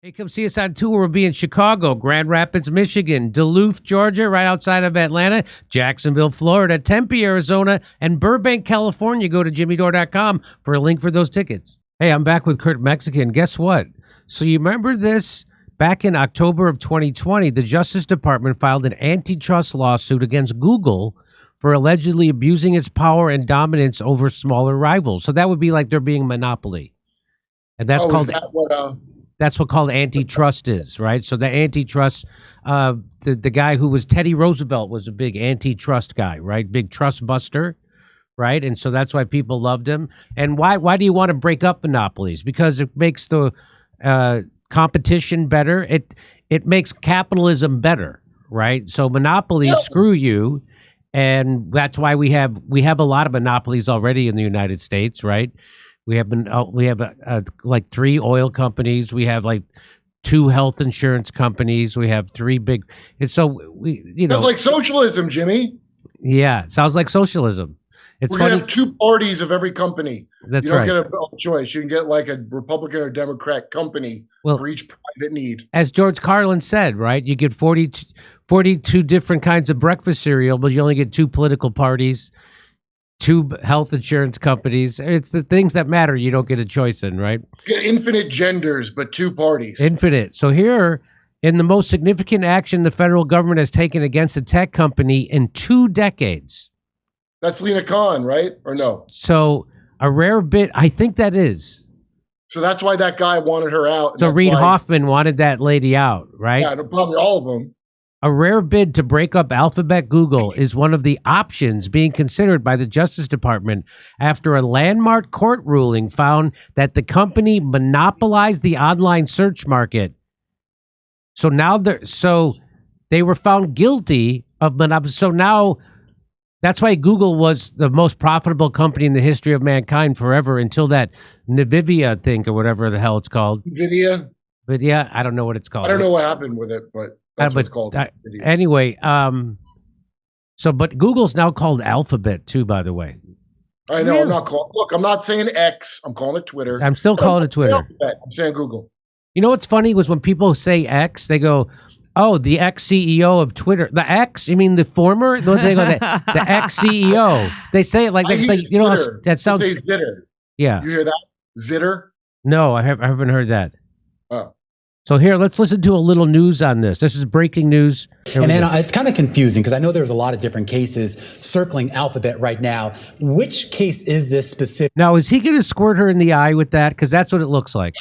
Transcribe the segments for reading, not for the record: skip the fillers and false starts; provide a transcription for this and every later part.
Hey, come see us on tour. We'll be in Chicago, Grand Rapids, Michigan, Duluth, Georgia, right outside of Atlanta, Jacksonville, Florida, Tempe, Arizona, and Burbank, California. Go to jimmydore.com for a link for those tickets. Hey, I'm back with Kurt Metzger. Guess what? So you remember this? Back in October of 2020, the Justice Department filed an antitrust lawsuit against Google for allegedly abusing its power and dominance over smaller rivals. So that would be like there being a monopoly. And that's called... That's what called antitrust is, right? So the antitrust, the guy who was Teddy Roosevelt was a big antitrust guy, right? Big trust buster, right? And so that's why people loved him. And why do you want to break up monopolies? Because it makes the competition better. It makes capitalism better, right? So monopolies screw you, and that's why we have a lot of monopolies already in the United States, right? We have like 3 oil companies. We have like 2 health insurance companies. We have 3 big. And so Sounds like socialism, Jimmy. Yeah, it sounds like socialism. We're gonna have 2 parties of every company. That's right. You don't get a choice. You can get like a Republican or Democrat company for each private need. As George Carlin said, right? You get 42 different kinds of breakfast cereal, but you only get 2 political parties. 2 health insurance companies. It's the things that matter you don't get a choice in, right? You get infinite genders, but 2 parties. Infinite. So here, in the most significant action the federal government has taken against a tech company in 2 decades. That's Lena Khan, right? Or no? So a rare bit, I think that is. So that's why that guy wanted her out. So Reid Hoffman wanted that lady out, right? Yeah, probably all of them. A rare bid to break up Alphabet Google is one of the options being considered by the Justice Department after a landmark court ruling found that the company monopolized the online search market. So now they were found guilty of monopoly. So now that's why Google was the most profitable company in the history of mankind forever until that Nvidia thing or whatever the hell it's called. Nvidia? But yeah, I don't know what it's called. I don't know what happened with it, but that's what it's called. Anyway, but Google's now called Alphabet too, by the way. I know. I'm not calling. Look, I'm not saying X. I'm calling it Twitter. I'm still calling it Twitter. I'm saying Google. You know what's funny was when people say X, they go, "Oh, the ex-CEO of Twitter." The X? You mean the former? They go, the ex-CEO. They say it like you know. That sounds. Say Zitter. Yeah. You hear that? Zitter? No, I haven't heard that. Oh. So here, let's listen to a little news on this. This is breaking news. And then it's kind of confusing because I know there's a lot of different cases circling Alphabet right now. Which case is this specific? Now, is he going to squirt her in the eye with that? Because that's what it looks like.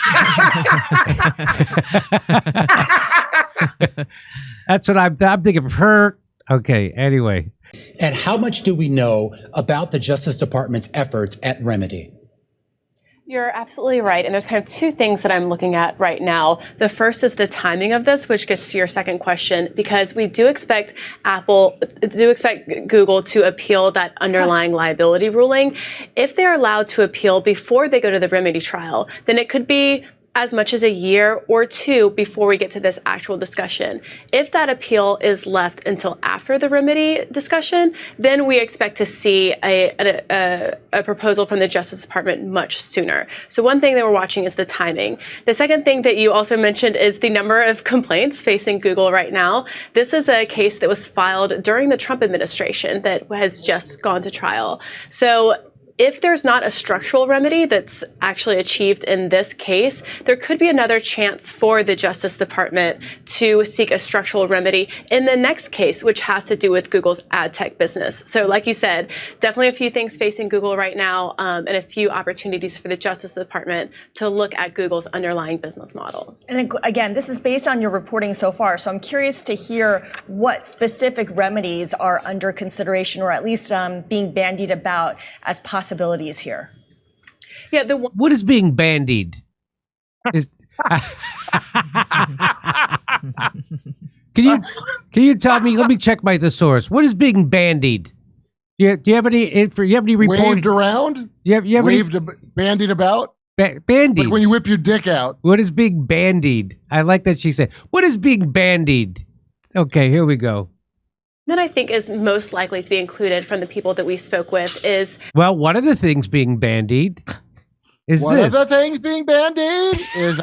That's what I'm thinking of her. Okay, anyway. And how much do we know about the Justice Department's efforts at remedy? You're absolutely right. And there's kind of 2 things that I'm looking at right now. The first is the timing of this, which gets to your second question, because we do expect Google to appeal that underlying liability ruling. If they're allowed to appeal before they go to the remedy trial, then it could be as much as a year or 2 before we get to this actual discussion. If that appeal is left until after the remedy discussion, then we expect to see a proposal from the Justice Department much sooner. So one thing that we're watching is the timing. The second thing that you also mentioned is the number of complaints facing Google right now. This is a case that was filed during the Trump administration that has just gone to trial. So if there's not a structural remedy that's actually achieved in this case, there could be another chance for the Justice Department to seek a structural remedy in the next case, which has to do with Google's ad tech business. So like you said, definitely a few things facing Google right now, and a few opportunities for the Justice Department to look at Google's underlying business model. And again, this is based on your reporting so far, so I'm curious to hear what specific remedies are under consideration, or at least being bandied about as possibilities here. Yeah, what is being bandied? Can you tell me? Let me check my thesaurus. What is being bandied? Do you have any report? Waved around? You have bandied about? Bandied. Like when you whip your dick out. What is being bandied? I like that she said. What is being bandied? Okay, here we go. That I think is most likely to be included from the people that we spoke with is... Well, one of the things being bandied is One this? of the things being bandied is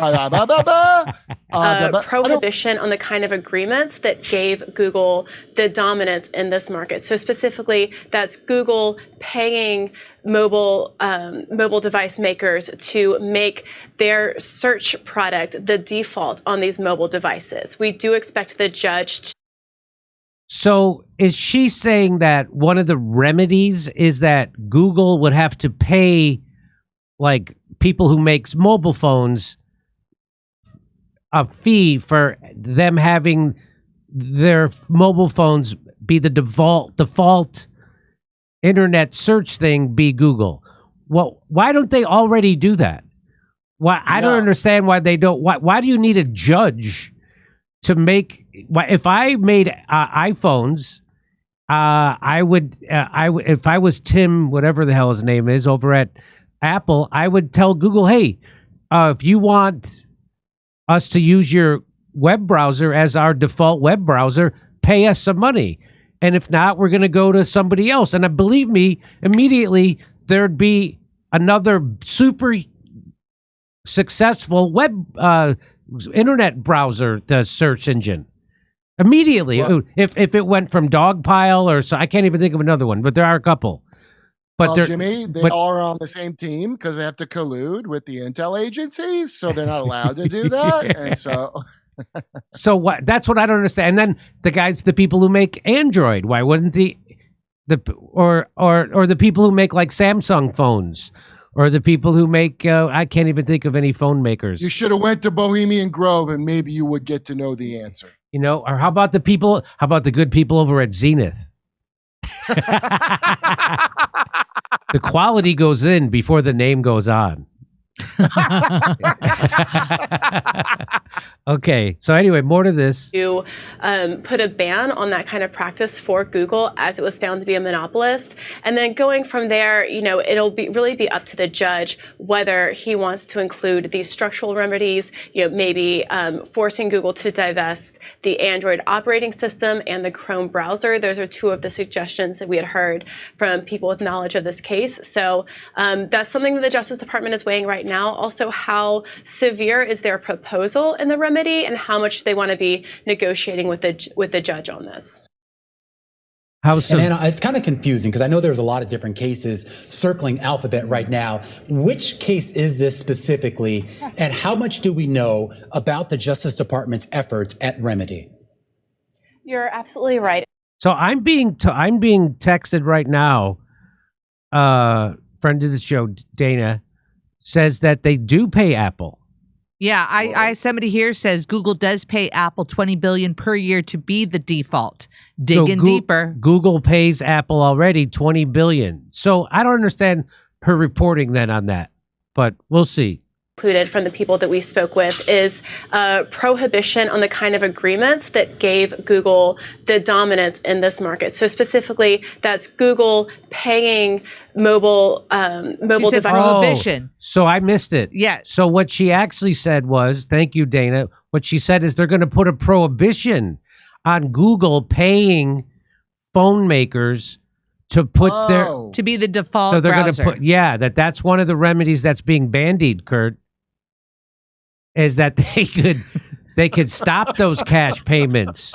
prohibition on the kind of agreements that gave Google the dominance in this market. So specifically, that's Google paying mobile device makers to make their search product the default on these mobile devices. We do expect the judge to. So is she saying that one of the remedies is that Google would have to pay like people who makes mobile phones a fee for them having their mobile phones be the default internet search thing be Google? Well, why don't they already do that? Why I don't understand why they don't. Why do you need a judge to make? If I made iPhones, I would if I was Tim, whatever the hell his name is, over at Apple, I would tell Google, hey, if you want us to use your web browser as our default web browser, pay us some money. And if not, we're going to go to somebody else. And believe me, immediately there'd be another super successful web internet browser, the search engine. Immediately, if it went from Dogpile or so, I can't even think of another one, but there are a couple. But Jimmy, they all are on the same team because they have to collude with the intel agencies, so they're not allowed to do that. And so what? That's what I don't understand. And then the people who make Android, why wouldn't or the people who make like Samsung phones, or the people who make I can't even think of any phone makers. You should have went to Bohemian Grove, and maybe you would get to know the answer. You know, or how about the good people over at Zenith? The quality goes in before the name goes on. Okay, so anyway, more to this. To put a ban on that kind of practice for Google, as it was found to be a monopolist, and then going from there, it'll really be up to the judge whether he wants to include these structural remedies. Maybe forcing Google to divest the Android operating system and the Chrome browser. Those are two of the suggestions that we had heard from people with knowledge of this case. So that's something that the Justice Department is weighing right now. Also, how severe is their proposal in the remedy, and how much they want to be negotiating with the judge on this. And Anna, it's kind of confusing because I know there's a lot of different cases circling Alphabet right now. Which case is this specifically, and how much do we know about the Justice Department's efforts at remedy? You're absolutely right. So I'm being texted right now. Friend of the show, Dana, says that they do pay Apple. Yeah, I somebody here says Google does pay Apple $20 billion per year to be the default. Digging deeper. Google pays Apple already $20 billion. So I don't understand her reporting then on that, but we'll see. Included from the people that we spoke with is prohibition on the kind of agreements that gave Google the dominance in this market. So specifically, that's Google paying mobile devices. Prohibition. So I missed it. Yeah. So what she actually said was, thank you, Dana. What she said is they're going to put a prohibition on Google paying phone makers to put to be the default so they're browser. Going to put that's one of the remedies that's being bandied, Kurt, is that they could stop those cash payments.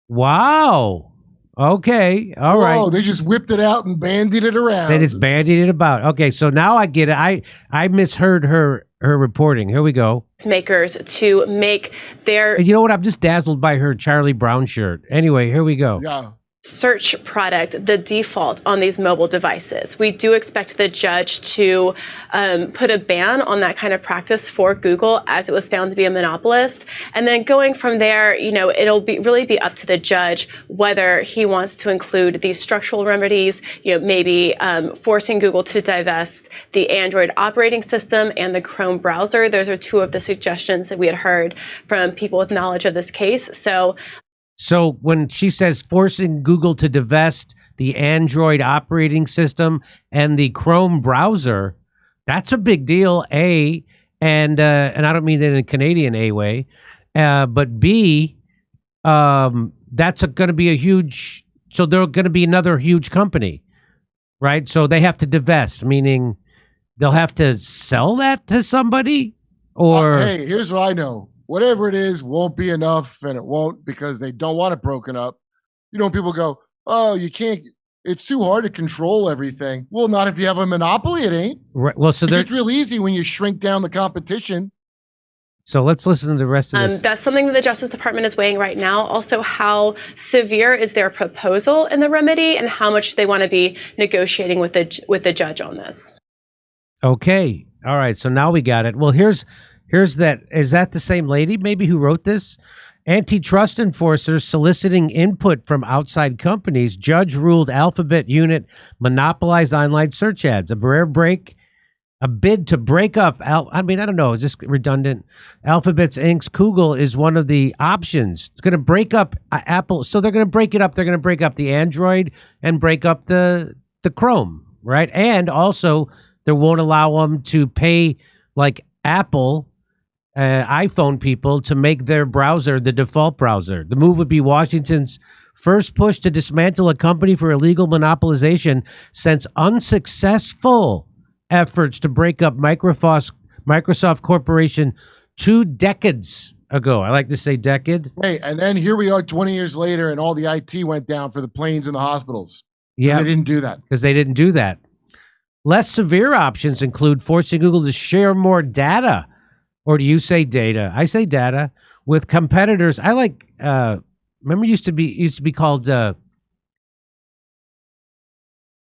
Wow. Okay. All right. Oh, they just whipped it out and bandied it around. They just bandied it about. Okay, so now I get it. I misheard her reporting. Here we go. Makers to make their. You know what? I'm just dazzled by her Charlie Brown shirt. Anyway, here we go. Yeah. Search product the default on these mobile devices. We do expect the judge to put a ban on that kind of practice for Google, as it was found to be a monopolist. And then going from there, it'll really be up to the judge whether he wants to include these structural remedies. Maybe forcing Google to divest the Android operating system and the Chrome browser. Those are two of the suggestions that we had heard from people with knowledge of this case. So when she says forcing Google to divest the Android operating system and the Chrome browser, that's a big deal, A, and I don't mean it in a Canadian A way, but B, that's going to be a huge, so they're going to be another huge company, right? So they have to divest, meaning they'll have to sell that to somebody, or hey, here's what I know. Whatever it is won't be enough, and it won't because they don't want it broken up. People go, oh, you can't. It's too hard to control everything. Well, not if you have a monopoly. It ain't. Right. Well, so it's real easy when you shrink down the competition. So let's listen to the rest of this. That's something that the Justice Department is weighing right now. Also, how severe is their proposal in the remedy, and how much they want to be negotiating with the judge on this. Okay. All right. So now we got it. Well, here's that. Is that the same lady maybe who wrote this? Antitrust enforcers soliciting input from outside companies. Judge ruled Alphabet unit monopolized online search ads. A bid to break up. I don't know. Is this redundant? Alphabet's Inc.'s Google is one of the options. It's going to break up Apple. So they're going to break it up. They're going to break up the Android and break up the Chrome, right? And also, they won't allow them to pay like Apple iPhone people to make their browser the default browser. The move would be Washington's first push to dismantle a company for illegal monopolization since unsuccessful efforts to break up Microsoft Corporation 2 decades ago. I like to say decade. Hey, and then here we are 20 years later, and all the IT went down for the planes and the hospitals. Yeah, they didn't do that. Because they didn't do that. Less severe options include forcing Google to share more data. Or do you say data? I say data with competitors. I like. Remember, used to be called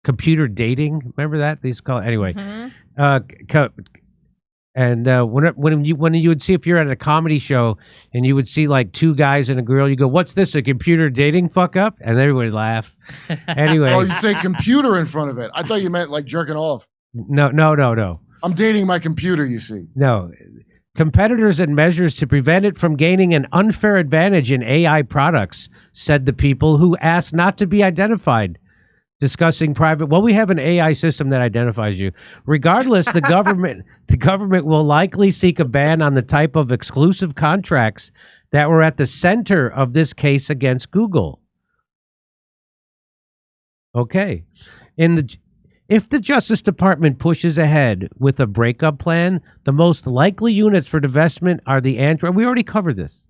computer dating. Remember that? These call anyway. And when you would see, if you're at a comedy show and you would see like 2 guys and a girl, you go, "What's this? A computer dating fuck up?" And everybody laugh. Anyway. Oh, you say computer in front of it. I thought you meant like jerking off. No. I'm dating my computer. You see. No. Competitors and measures to prevent it from gaining an unfair advantage in AI products, said the people who asked not to be identified. Discussing private. Well, we have an AI system that identifies you. Regardless, the government will likely seek a ban on the type of exclusive contracts that were at the center of this case against Google. Okay. If the Justice Department pushes ahead with a breakup plan, the most likely units for divestment are the Android. We already covered this.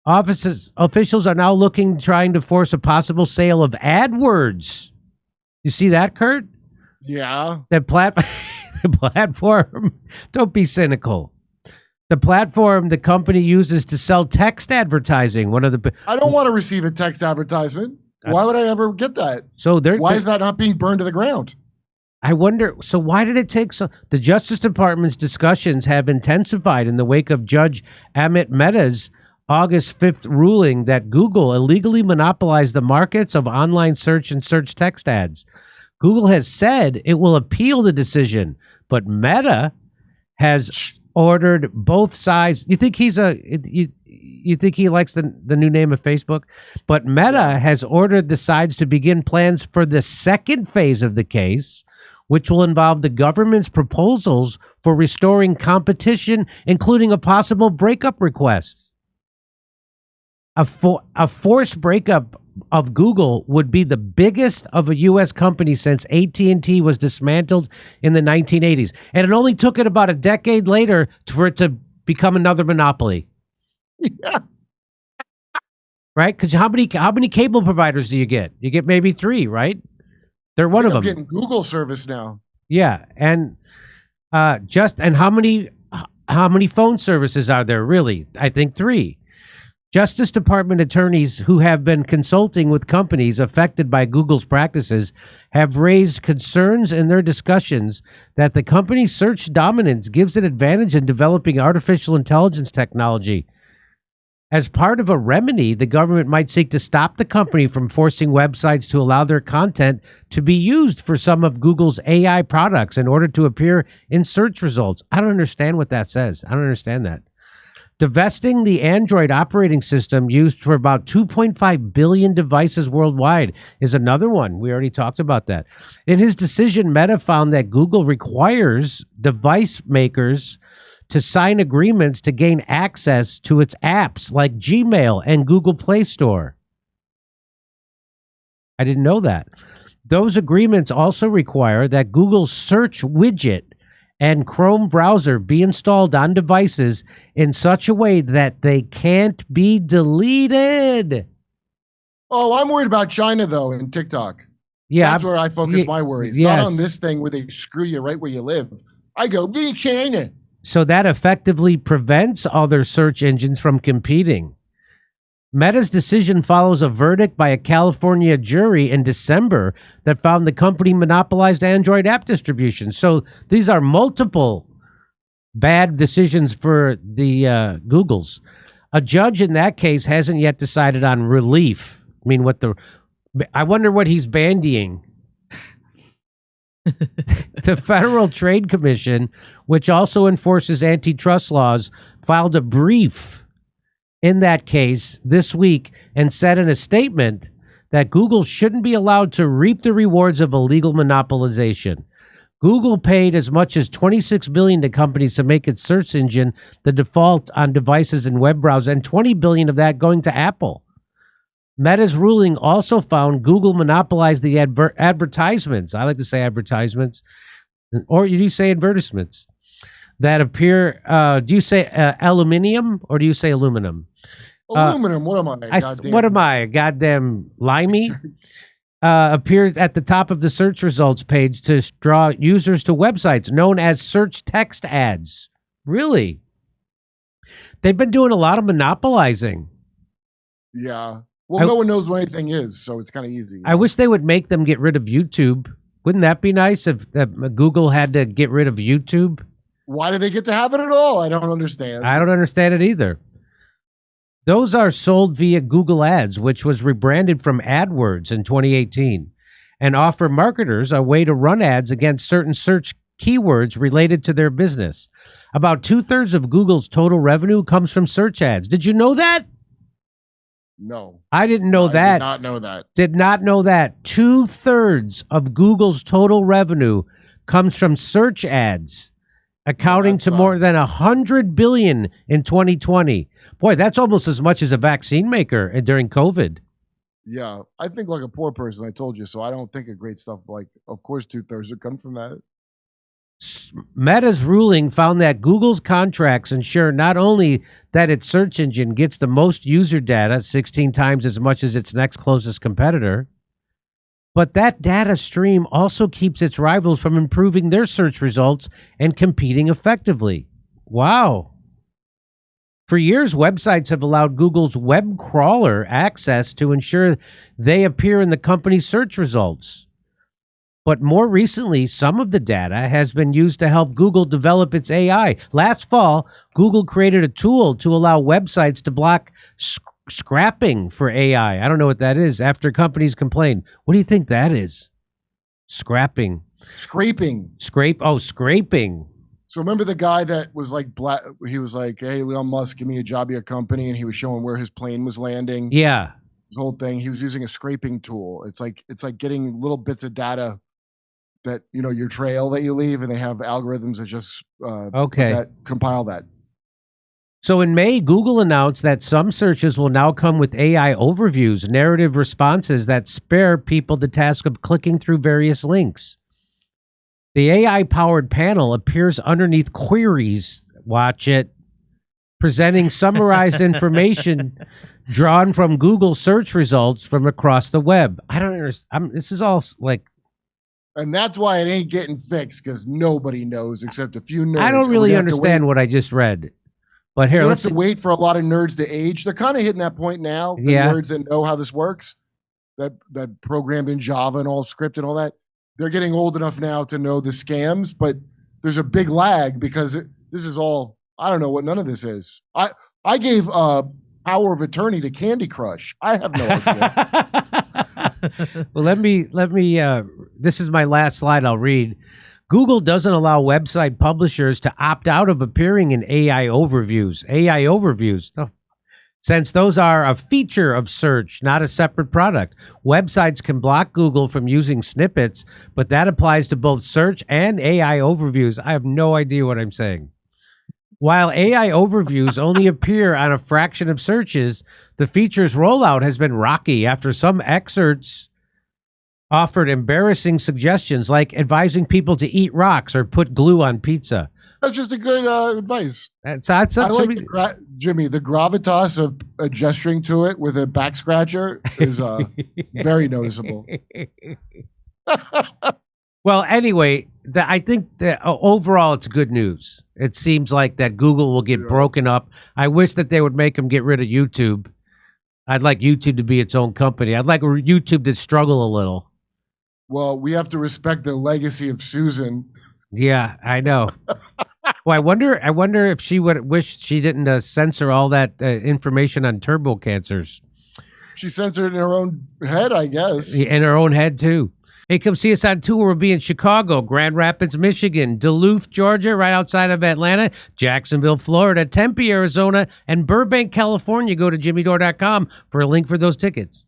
Officials are now trying to force a possible sale of AdWords. You see that, Kurt? Yeah. The platform. Don't be cynical. The platform the company uses to sell text advertising. I don't want to receive a text advertisement. Why would I ever get that? Why is that not being burned to the ground? I wonder, so why did it take so... The Justice Department's discussions have intensified in the wake of Judge Amit Mehta's August 5th ruling that Google illegally monopolized the markets of online search and search text ads. Google has said it will appeal the decision, but Meta has ordered both sides. You think you think he likes the new name of Facebook? But Meta has ordered the sides to begin plans for the second phase of the case, which will involve the government's proposals for restoring competition, including a possible breakup request. A forced breakup of Google would be the biggest of a U.S. company since AT&T was dismantled in the 1980s. And it only took it about a decade later for it to become another monopoly. Yeah. Right? Because how many cable providers do you get? You get maybe 3, right? They're one of them. I'm getting Google service now. Yeah, and how many phone services are there really? I think 3. Justice Department attorneys who have been consulting with companies affected by Google's practices have raised concerns in their discussions that the company's search dominance gives it advantage in developing artificial intelligence technology. As part of a remedy, the government might seek to stop the company from forcing websites to allow their content to be used for some of Google's AI products in order to appear in search results. I don't understand what that says. I don't understand that. Divesting the Android operating system used for about 2.5 billion devices worldwide is another one. We already talked about that. In his decision, Meta found that Google requires device makers to sign agreements to gain access to its apps like Gmail and Google Play Store. I didn't know that. Those agreements also require that Google's search widget and Chrome browser be installed on devices in such a way that they can't be deleted. Oh, I'm worried about China, though, and TikTok. Yeah, that's where I focus my worries. Yes. Not on this thing where they screw you right where you live. I go, be China. So that effectively prevents other search engines from competing. Meta's decision follows a verdict by a California jury in December that found the company monopolized Android app distribution. So these are multiple bad decisions for the Googles. A judge in that case hasn't yet decided on relief. I wonder what he's bandying. The Federal Trade Commission, which also enforces antitrust laws, filed a brief in that case this week and said in a statement that Google shouldn't be allowed to reap the rewards of illegal monopolization. Google paid as much as $26 billion to companies to make its search engine the default on devices and web browsers, and $20 billion of that going to Apple. Meta's ruling also found Google monopolized the advertisements. I like to say advertisements, or you do say advertisements that appear. Do you say aluminium or do you say aluminum? Aluminum. What am I? What am I? Goddamn limey. Appears at the top of the search results page to draw users to websites known as search text ads. Really? They've been doing a lot of monopolizing. Yeah. Well, no one knows what anything is, so it's kind of easy. I wish they would make them get rid of YouTube. Wouldn't that be nice if Google had to get rid of YouTube? Why do they get to have it at all? I don't understand. I don't understand it either. Those are sold via Google Ads, which was rebranded from AdWords in 2018, and offer marketers a way to run ads against certain search keywords related to their business. About 2/3 of Google's total revenue comes from search ads. Did you know that? No. I didn't know that. Did not know that. Did not know that. 2/3 of Google's total revenue comes from search ads, accounting to more than $100 billion in 2020. Boy, that's almost as much as a vaccine maker during COVID. Yeah, I think like a poor person, I told you, so I don't think of great stuff like, of course, 2/3 would come from that. Meta's ruling found that Google's contracts ensure not only that its search engine gets the most user data, 16 times as much as its next closest competitor, but that data stream also keeps its rivals from improving their search results and competing effectively. Wow. For years, websites have allowed Google's web crawler access to ensure they appear in the company's search results. But more recently, some of the data has been used to help Google develop its AI. Last fall, Google created a tool to allow websites to block scrapping for AI. I don't know what that is. After companies complained. What do you think that is? Scrapping. Scraping. Scraping. So remember the guy that was like, he was like, hey, Elon Musk, give me a job at your company. And he was showing where his plane was landing. Yeah. His whole thing. He was using a scraping tool. It's like getting little bits of data that, your trail that you leave, and they have algorithms that just compile that. So in May, Google announced that some searches will now come with AI overviews, narrative responses that spare people the task of clicking through various links. The AI-powered panel appears underneath queries, watch it, presenting summarized information drawn from Google search results from across the web. I don't understand. This is all like... And that's why it ain't getting fixed, because nobody knows except a few nerds. I don't really understand what I just read. But here, let's wait for a lot of nerds to age. They're kind of hitting that point now. The nerds that know how this works, that programmed in Java and all script and all that, they're getting old enough now to know the scams. But there's a big lag because this is all, I don't know what none of this is. I gave power of attorney to Candy Crush. I have no idea. Well, let me. This is my last slide I'll read. Google doesn't allow website publishers to opt out of appearing in AI overviews. Since those are a feature of search, not a separate product. Websites can block Google from using snippets, but that applies to both search and AI overviews. I have no idea what I'm saying. While AI overviews only appear on a fraction of searches, the feature's rollout has been rocky after some excerpts offered embarrassing suggestions like advising people to eat rocks or put glue on pizza. That's just a good advice. That's I like Jimmy, the gravitas of gesturing to it with a back scratcher is very noticeable. Well, anyway, I think that overall it's good news. It seems like that Google will get broken up. I wish that they would make them get rid of YouTube. I'd like YouTube to be its own company. I'd like YouTube to struggle a little. Well, we have to respect the legacy of Susan. Yeah, I know. Well, I wonder if she would wish she didn't censor all that information on turbo cancers. She censored in her own head, I guess. In her own head, too. Hey, come see us on tour. We'll be in Chicago, Grand Rapids, Michigan, Duluth, Georgia, right outside of Atlanta, Jacksonville, Florida, Tempe, Arizona, and Burbank, California. Go to jimmydore.com for a link for those tickets.